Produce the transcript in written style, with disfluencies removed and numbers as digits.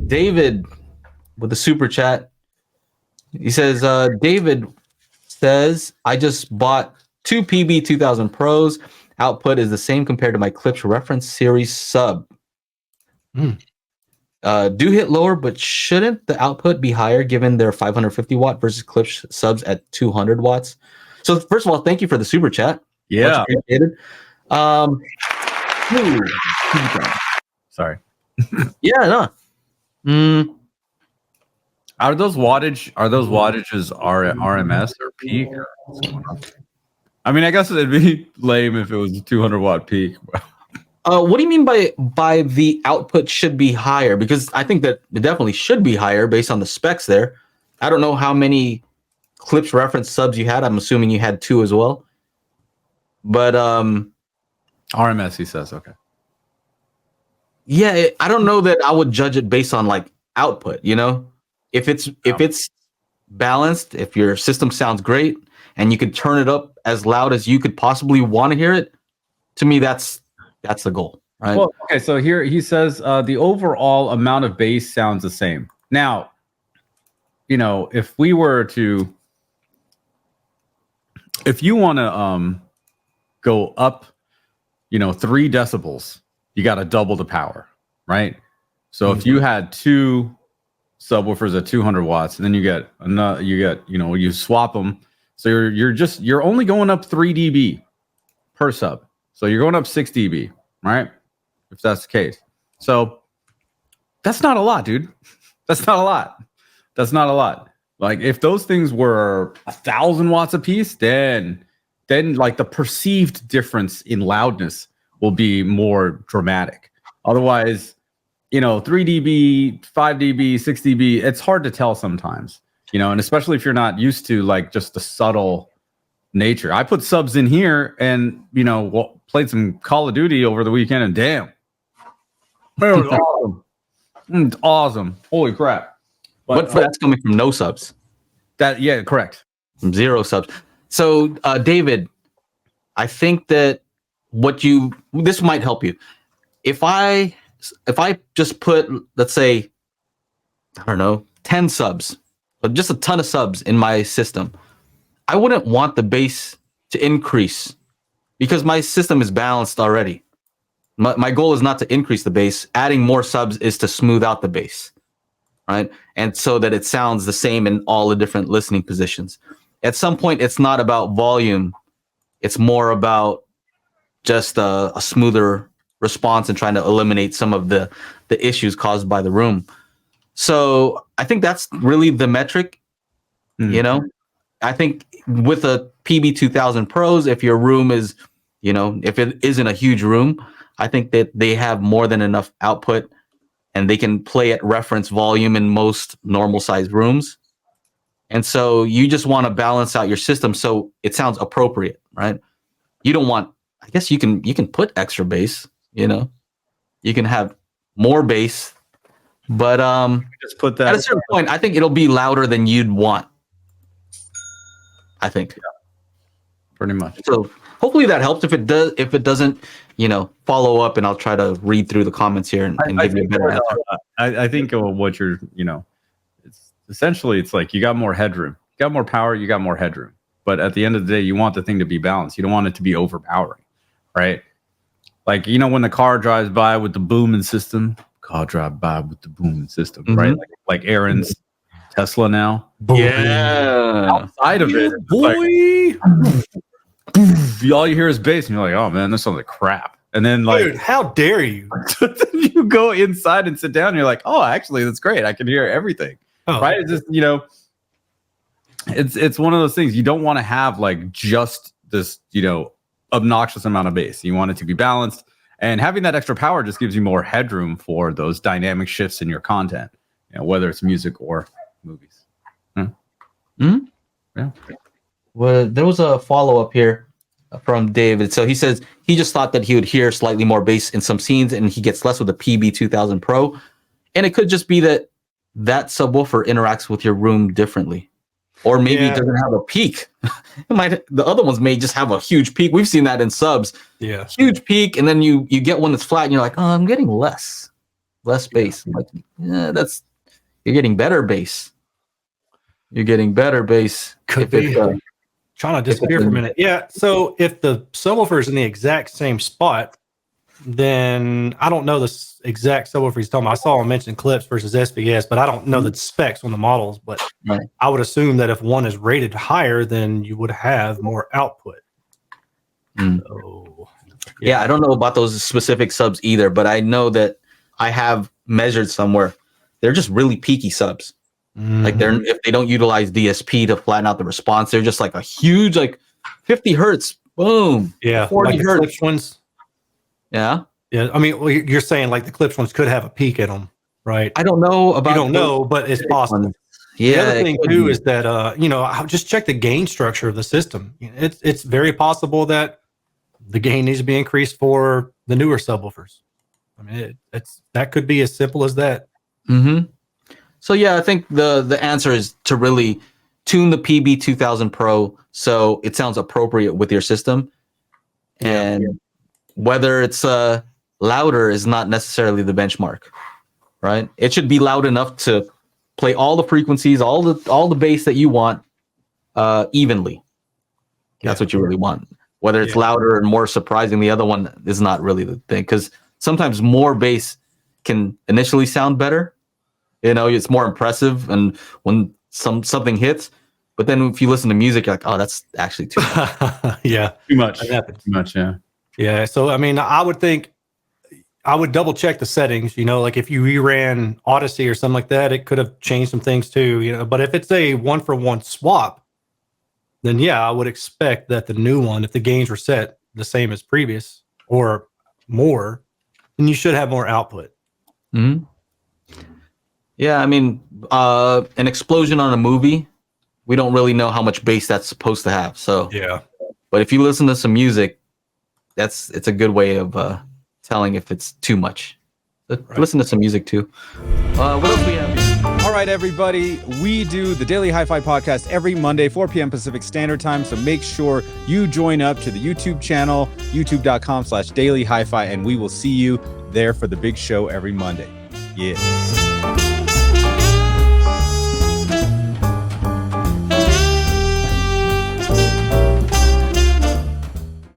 David with the super chat. He says, David says, I just bought two PB 2000 Pros. Output is the same compared to my Clips reference series sub. Do hit lower, but shouldn't the output be higher given their 550 watt versus Clips subs at 200 watts? So first of all, thank you for the super chat. Yeah. Much appreciated. Sorry. Yeah, no. Are those wattages RMS or peak? Or what's going on? I mean, I guess it'd be lame if it was a 200 watt peak. What do you mean by the output should be higher? Because I think that it definitely should be higher based on the specs there. I don't know how many Clips reference subs you had. I'm assuming you had two as well. But RMS, he says, okay. Yeah, I don't know that I would judge it based on like output, you know? If it's balanced, if your system sounds great and you could turn it up as loud as you could possibly want to hear it, to me that's the goal, right? Well, okay, so here he says the overall amount of bass sounds the same. Now, you know, if you want to go up, 3 decibels, you got to double the power, right? So if you had 2 subwoofers at 200 watts, and then you swap them, so you're only going up 3 dB per sub. So you're going up 6 dB, right? If that's the case. So that's not a lot, dude. That's not a lot. Like if those things were 1,000 watts a piece, then like the perceived difference in loudness will be more dramatic. Otherwise, 3 dB, 5 dB, 6 dB, it's hard to tell sometimes, and especially if you're not used to like just the subtle nature. I put subs in here and, played some Call of Duty over the weekend and damn, it was awesome. It's awesome. Holy crap. But that's coming from no subs. Yeah, correct. From 0 subs. So, David, I think that this might help you. If I just put, let's say, I don't know, 10 subs, but just a ton of subs in my system, I wouldn't want the bass to increase because my system is balanced already. My goal is not to increase the bass. Adding more subs is to smooth out the bass, right? And so that it sounds the same in all the different listening positions. At some point, it's not about volume. It's more about just a smoother response and trying to eliminate some of the issues caused by the room. So I think that's really the metric, I think with a PB 2000 Pros, if your room is, if it isn't a huge room, I think that they have more than enough output and they can play at reference volume in most normal sized rooms. And so you just want to balance out your system so it sounds appropriate, right? You don't want, I guess you can put extra bass, you can have more bass, but just put that at a certain point, I think it'll be louder than you'd want. I think. Yeah, pretty much. So hopefully that helps. If it doesn't, follow up and I'll try to read through the comments here and give you a better answer. I think what you're, it's essentially, it's like you got more headroom, you got more power, you got more headroom. But at the end of the day, you want the thing to be balanced. You don't want it to be overpowering, right? Like, when the car drives by with the booming system, right? Like Aaron's Tesla now. Yeah. Outside of it, boy. All you hear is bass, and you're like, oh man, this sounds like crap. And then dude, how dare you? You go inside and sit down, and you're like, oh, actually, that's great. I can hear everything. Oh. Right? It's just, it's one of those things. You don't want to have like just this, obnoxious amount of bass. You want it to be balanced. And having that extra power just gives you more headroom for those dynamic shifts in your content, whether it's music or movies. Yeah. Well, there was a follow-up here from David. So he says he just thought that he would hear slightly more bass in some scenes and he gets less with the PB 2000 Pro. And it could just be that subwoofer interacts with your room differently. Or maybe it doesn't have a peak. The other ones may just have a huge peak. We've seen that in subs. Yeah. Huge peak, and then you get one that's flat and you're like, oh, I'm getting less. less bass. Like, yeah, you're getting better bass. You're getting better bass. Could be. Trying to disappear for a minute. Yeah. So if the subwoofer is in the exact same spot, then I don't know the exact subwoofer he's talking about. I saw him mention clips versus SBS, but I don't know the specs on the models. But I would assume that if one is rated higher, then you would have more output. So, yeah, I don't know about those specific subs either, but I know that I have measured somewhere. They're just really peaky subs. Like if they don't utilize DSP to flatten out the response, they're just like a huge, like 50 hertz, boom. Yeah, 40 like the hertz. Clips ones. Yeah. Yeah, I mean, well, you're saying like the Clips ones could have a peak in them, right? I don't know about. You don't know, but it's possible. Yeah. The other thing too is that I'll just check the gain structure of the system. It's very possible that the gain needs to be increased for the newer subwoofers. I mean, that could be as simple as that. Mm-hmm. So yeah, I think the answer is to really tune the PB 2000 Pro so it sounds appropriate with your system, and whether it's louder is not necessarily the benchmark, right? It should be loud enough to play all the frequencies, all the bass that you want evenly. That's what you really want. Whether it's louder and more surprising, the other one is not really the thing, because sometimes more bass can initially sound better. It's more impressive, and when something hits, but then if you listen to music, you're like, oh, that's actually too much. Too much. That happens. Too much, yeah. Yeah. So I mean, I would think I would double check the settings. Like if you reran Odyssey or something like that, it could have changed some things too. But if it's a 1-for-1 swap, then I would expect that the new one, if the gains were set the same as previous or more, then you should have more output. Mm-hmm. Yeah, I mean, an explosion on a movie, we don't really know how much bass that's supposed to have. So but if you listen to some music, it's a good way of telling if it's too much. Listen to some music too. What else we have here? All right, everybody. We do the Daily HiFi podcast every Monday, 4 p.m. Pacific Standard Time. So make sure you join up to the YouTube channel, youtube.com/Daily HiFi, and we will see you there for the big show every Monday. Yeah.